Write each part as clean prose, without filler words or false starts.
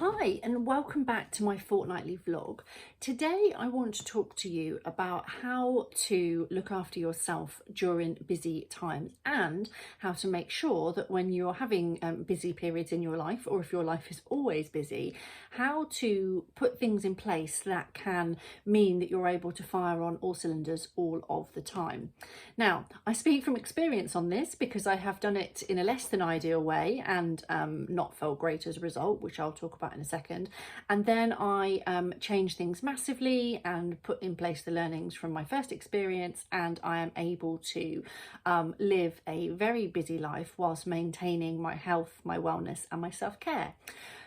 Hi and welcome back to my fortnightly vlog. Today I want to talk to you about how to look after yourself during busy times and how to make sure that when you're having busy periods in your life, or if your life is always busy, how to put things in place that can mean that you're able to fire on all cylinders all of the time. Now, I speak from experience on this because I have done it in a less than ideal way and not felt great as a result, which I'll talk about in a second. And then I changed things massively and put in place the learnings from my first experience, and I am able to live a very busy life whilst maintaining my health, my wellness and my self-care.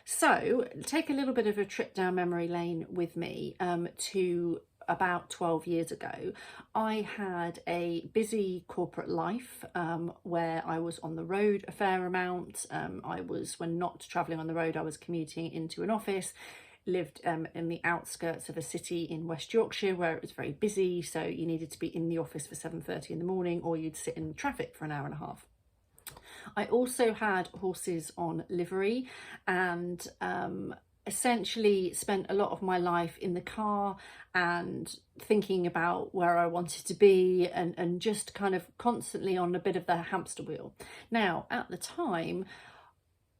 So take a little bit of a trip down memory lane with me to about 12 years ago. I had a busy corporate life where I was on the road a fair amount. When not traveling on the road, I was commuting into an office, lived in the outskirts of a city in West Yorkshire where it was very busy, so you needed to be in the office for 7:30 in the morning or you'd sit in traffic for an hour and a half. I also had horses on livery and essentially spent a lot of my life in the car and thinking about where I wanted to be and just kind of constantly on a bit of the hamster wheel. Now, at the time,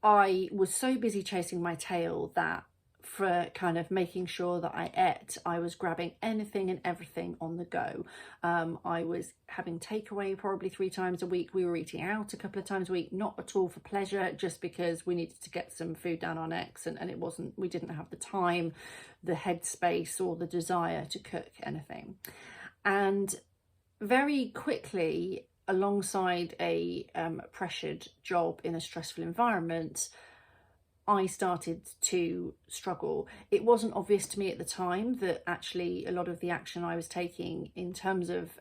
I was so busy chasing my tail that for kind of making sure that I ate, I was grabbing anything and everything on the go. I was having takeaway probably 3 times a week. We were eating out a couple of times a week, not at all for pleasure, just because we needed to get some food down our necks and we didn't have the time, the headspace or the desire to cook anything. And very quickly, alongside a pressured job in a stressful environment, I started to struggle. It wasn't obvious to me at the time that actually a lot of the action I was taking in terms of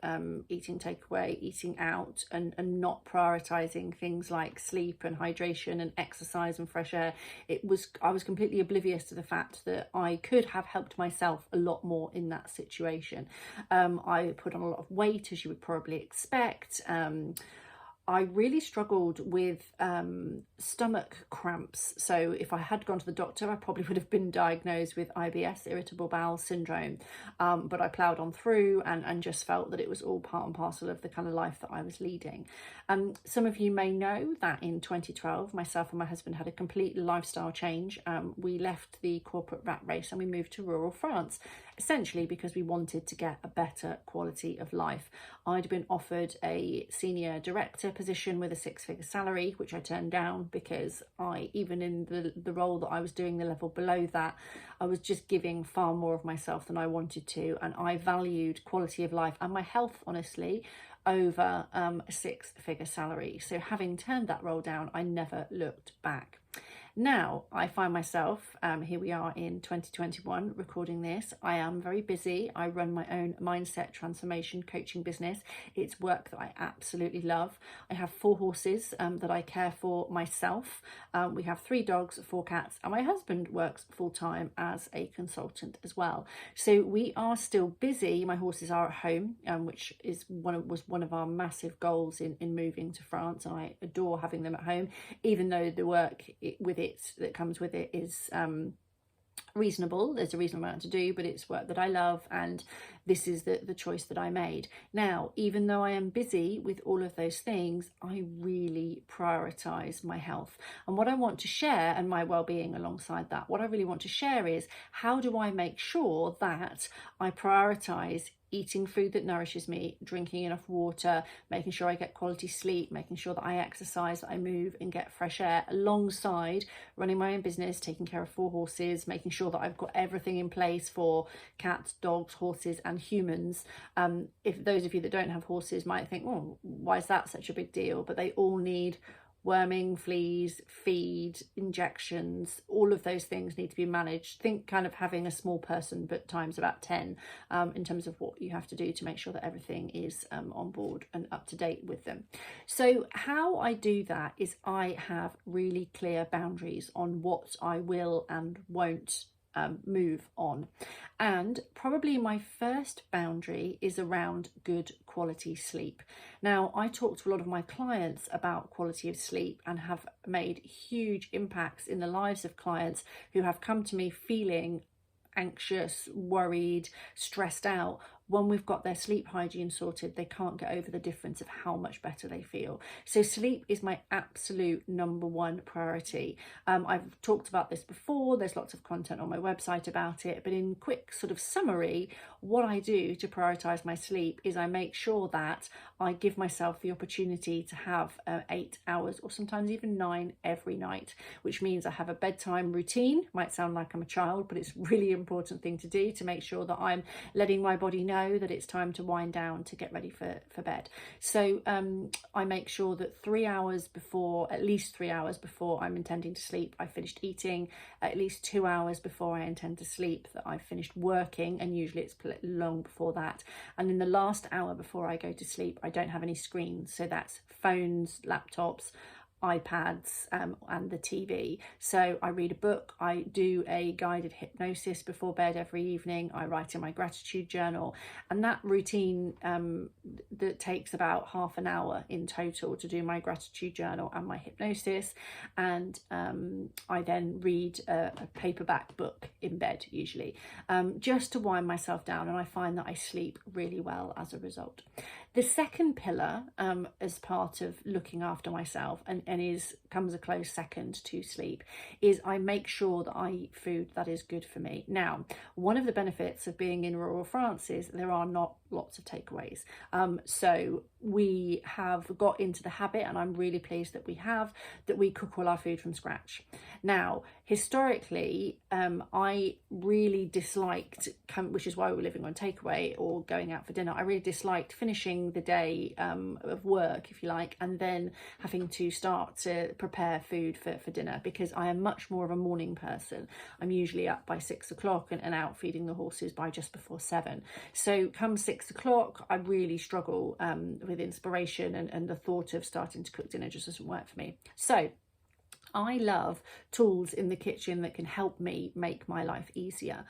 eating takeaway, eating out and not prioritising things like sleep and hydration and exercise and fresh air, I was completely oblivious to the fact that I could have helped myself a lot more in that situation. I put on a lot of weight, as you would probably expect. I really struggled with stomach cramps. So if I had gone to the doctor, I probably would have been diagnosed with IBS, irritable bowel syndrome. But I ploughed on through and just felt that it was all part and parcel of the kind of life that I was leading. Some of you may know that in 2012, myself and my husband had a complete lifestyle change. We left the corporate rat race and we moved to rural France, essentially because we wanted to get a better quality of life. I'd been offered a senior director position with a 6-figure salary, which I turned down because even in the role that I was doing, the level below that, I was just giving far more of myself than I wanted to, and I valued quality of life and my health, honestly, over a 6-figure salary. So having turned that role down, I never looked back. Now I find myself, here we are in 2021 recording this. I am very busy. I run my own mindset transformation coaching business. It's work that I absolutely love. I have 4 horses that I care for myself. We have 3 dogs, 4 cats, and my husband works full-time as a consultant as well. So we are still busy. My horses are at home, which was one of our massive goals in moving to France. I adore having them at home, even though the work that comes with it is reasonable. There's a reasonable amount to do, but it's work that I love, and this is the choice that I made. Now, even though I am busy with all of those things, I really prioritize my health and what I want to share, and my well-being alongside that. What I really want to share is, how do I make sure that I prioritize eating food that nourishes me, drinking enough water, making sure I get quality sleep, making sure that I exercise, that I move and get fresh air, alongside running my own business, taking care of 4 horses, making sure that I've got everything in place for cats, dogs, horses and humans. If those of you that don't have horses might think, oh, why is that such a big deal? But they all need worming, fleas, feed, injections, all of those things need to be managed. Think kind of having a small person, but times about 10 in terms of what you have to do to make sure that everything is on board and up to date with them. So how I do that is I have really clear boundaries on what I will and won't move on. And probably my first boundary is around good quality sleep. Now, I talk to a lot of my clients about quality of sleep and have made huge impacts in the lives of clients who have come to me feeling anxious, worried, stressed out. When we've got their sleep hygiene sorted, they can't get over the difference of how much better they feel. So sleep is my absolute number one priority. I've talked about this before. There's lots of content on my website about it, but in quick sort of summary, what I do to prioritize my sleep is I make sure that I give myself the opportunity to have 8 hours or sometimes even 9 every night, which means I have a bedtime routine. Might sound like I'm a child, but it's a really important thing to do to make sure that I'm letting my body know that it's time to wind down to get ready for bed. So I make sure that 3 hours before, at least 3 hours before I'm intending to sleep, I finished eating, at least 2 hours before I intend to sleep, that I've finished working, and usually it's long before that. And in the last hour before I go to sleep, I don't have any screens. So that's phones, laptops, iPads, and the TV. So I read a book, I do a guided hypnosis before bed every evening, I write in my gratitude journal, and that routine that takes about half an hour in total to do my gratitude journal and my hypnosis. And I then read a paperback book in bed usually, just to wind myself down, and I find that I sleep really well as a result. The second pillar, as part of looking after myself, and comes a close second to sleep, is I make sure that I eat food that is good for me. Now, one of the benefits of being in rural France is there are not lots of takeaways. So we have got into the habit, and I'm really pleased that we cook all our food from scratch. Now, historically, I really disliked, which is why we were living on takeaway or going out for dinner, I really disliked finishing the day of work, if you like, and then having to start to prepare food for dinner, because I am much more of a morning person. I'm usually up by 6 o'clock and out feeding the horses by just before 7. So come 6 o'clock, I really struggle with inspiration, and the thought of starting to cook dinner just doesn't work for me. So I love tools in the kitchen that can help me make my life easier.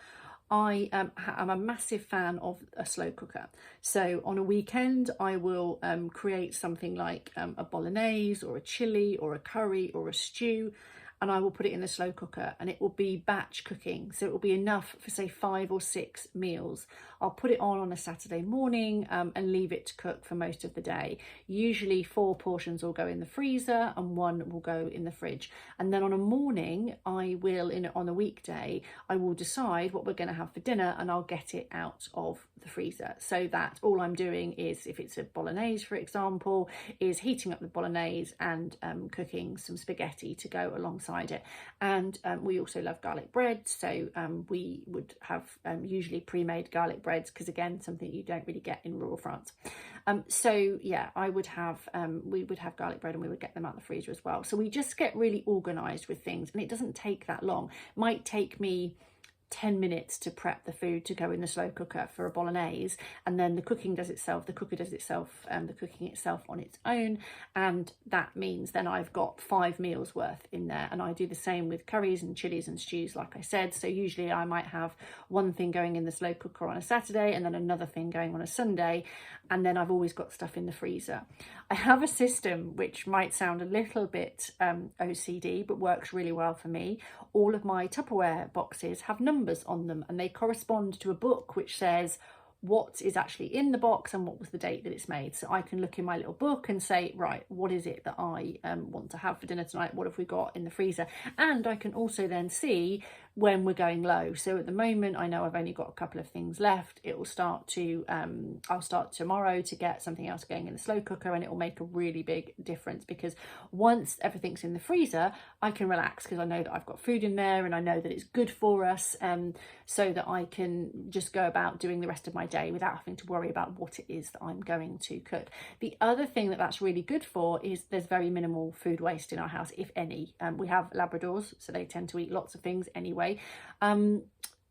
I am a massive fan of a slow cooker. So on a weekend, I will create something like a bolognese or a chili or a curry or a stew, and I will put it in the slow cooker, and it will be batch cooking. So it will be enough for say 5 or 6 meals. I'll put it on a Saturday morning and leave it to cook for most of the day. Usually 4 portions will go in the freezer and 1 will go in the fridge. And then on a morning, on a weekday, I will decide what we're going to have for dinner, and I'll get it out of the freezer, so that all I'm doing is, if it's a bolognese, for example, is heating up the bolognese and cooking some spaghetti to go alongside it. And we also love garlic bread, so we would have usually pre-made garlic breads, because again, something you don't really get in rural France. So yeah, we would have garlic bread, and we would get them out of the freezer as well. So we just get really organized with things, and it doesn't take that long. It might take me 10 minutes to prep the food to go in the slow cooker for a bolognese, and then the cooking does itself, the cooker does itself, the cooking itself on its own, and that means then I've got 5 meals worth in there. And I do the same with curries and chilies and stews, like I said. So usually I might have one thing going in the slow cooker on a Saturday, and then another thing going on a Sunday, and then I've always got stuff in the freezer. I have a system which might sound a little bit OCD, but works really well for me. All of my Tupperware boxes have numbers on them, and they correspond to a book which says what is actually in the box and what was the date that it's made. So I can look in my little book and say, right, what is it that I want to have for dinner tonight? What have we got in the freezer? And I can also then see when we're going low. So at the moment, I know I've only got a couple of things left. It will start to, I'll start tomorrow to get something else going in the slow cooker, and it will make a really big difference, because once everything's in the freezer, I can relax, because I know that I've got food in there, and I know that it's good for us, so that I can just go about doing the rest of my day without having to worry about what it is that I'm going to cook. The other thing that that's really good for is there's very minimal food waste in our house, if any. We have Labradors, so they tend to eat lots of things anyway.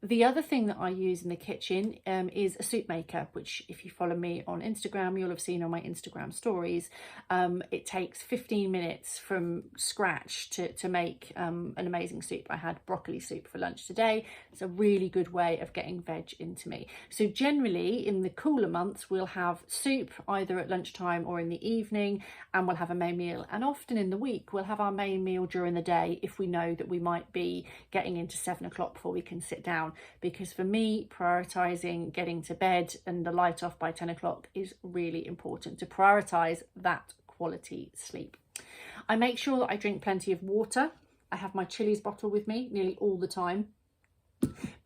The other thing that I use in the kitchen is a soup maker, which if you follow me on Instagram, you'll have seen on my Instagram stories. It takes 15 minutes from scratch to make an amazing soup. I had broccoli soup for lunch today. It's a really good way of getting veg into me. So generally in the cooler months, we'll have soup either at lunchtime or in the evening, and we'll have a main meal. And often in the week, we'll have our main meal during the day if we know that we might be getting into 7 o'clock before we can sit down. Because for me, prioritizing getting to bed and the light off by 10 o'clock is really important, to prioritize that quality sleep. I make sure that I drink plenty of water. I have my Chili's bottle with me nearly all the time.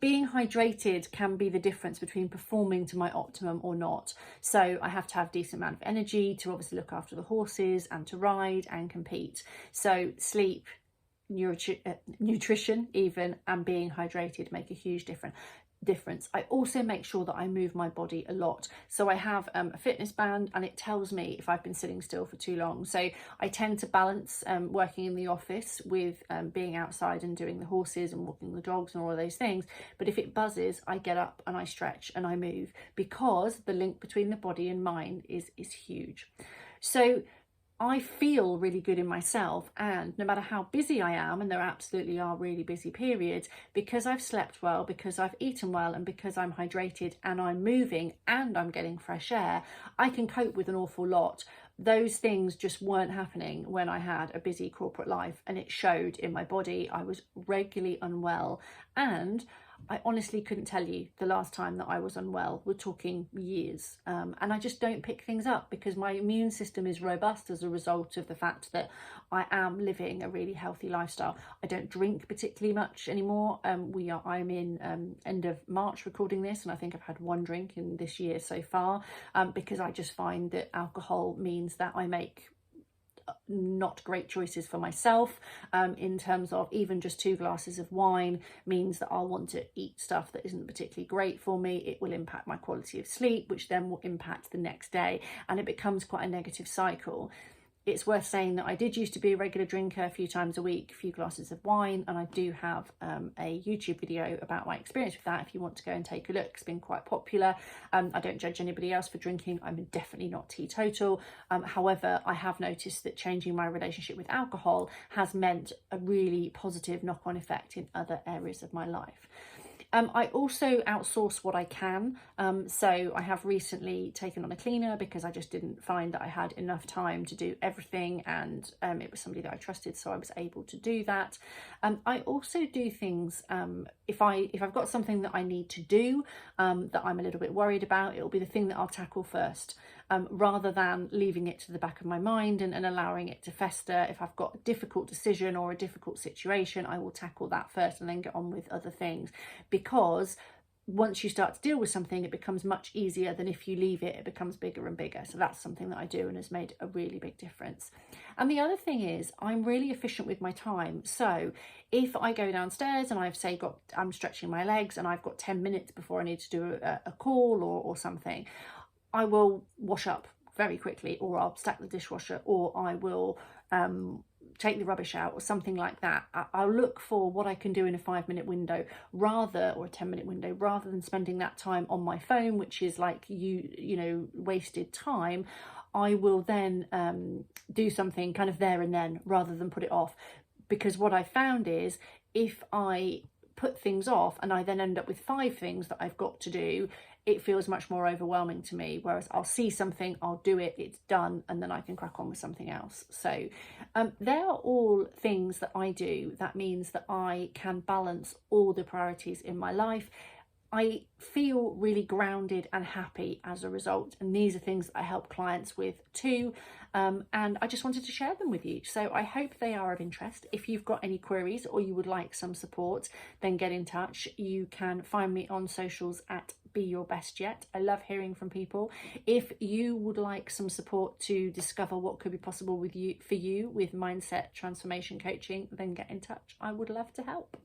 Being hydrated can be the difference between performing to my optimum or not. So I have to have a decent amount of energy to obviously look after the horses and to ride and compete. So sleep, nutrition even, and being hydrated make a huge difference. I also make sure that I move my body a lot. So I have a fitness band, and it tells me if I've been sitting still for too long. So I tend to balance working in the office with being outside and doing the horses and walking the dogs and all of those things. But if it buzzes, I get up and I stretch and I move, because the link between the body and mind is huge. So I feel really good in myself, and no matter how busy I am, and there absolutely are really busy periods, because I've slept well, because I've eaten well, and because I'm hydrated and I'm moving and I'm getting fresh air, I can cope with an awful lot. Those things just weren't happening when I had a busy corporate life, and it showed in my body. I was regularly unwell, and I honestly couldn't tell you the last time that I was unwell. We're talking years. And I just don't pick things up because my immune system is robust as a result of the fact that I am living a really healthy lifestyle. I don't drink particularly much anymore. I'm in end of March recording this, and I think I've had one drink in this year so far, because I just find that alcohol means that I make not great choices for myself, in terms of even just 2 glasses of wine means that I'll want to eat stuff that isn't particularly great for me. It will impact my quality of sleep, which then will impact the next day, and it becomes quite a negative cycle. It's worth saying that I did used to be a regular drinker, a few times a week, a few glasses of wine, and I do have a YouTube video about my experience with that if you want to go and take a look. It's been quite popular. I don't judge anybody else for drinking. I'm definitely not teetotal. However, I have noticed that changing my relationship with alcohol has meant a really positive knock-on effect in other areas of my life. I also outsource what I can. So I have recently taken on a cleaner because I just didn't find that I had enough time to do everything, and it was somebody that I trusted, so I was able to do that. I also do things, if I've got something that I need to do that I'm a little bit worried about, it'll be the thing that I'll tackle first, rather than leaving it to the back of my mind and allowing it to fester. If I've got a difficult decision or a difficult situation, I will tackle that first and then get on with other things, because once you start to deal with something, it becomes much easier than if you leave it. It becomes bigger and bigger. So that's something that I do and has made a really big difference. And the other thing is I'm really efficient with my time. So if I go downstairs and I'm stretching my legs and I've got 10 minutes before I need to do a call or something, I will wash up very quickly, or I'll stack the dishwasher, or I will take the rubbish out or something like that. I'll look for what I can do in a 5-minute window or a 10-minute window, rather than spending that time on my phone, which is like wasted time. I will then do something kind of there and then, rather than put it off, because what I found is if I put things off and I then end up with 5 things that I've got to do, it feels much more overwhelming to me. Whereas I'll see something, I'll do it, it's done, and then I can crack on with something else. So they are all things that I do. That means that I can balance all the priorities in my life. I feel really grounded and happy as a result, and these are things that I help clients with too, and I just wanted to share them with you. So I hope they are of interest. If you've got any queries or you would like some support, then get in touch. You can find me on socials at Be Your Best Yet. I love hearing from people. If you would like some support to discover what could be possible for you with mindset transformation coaching, then get in touch. I would love to help.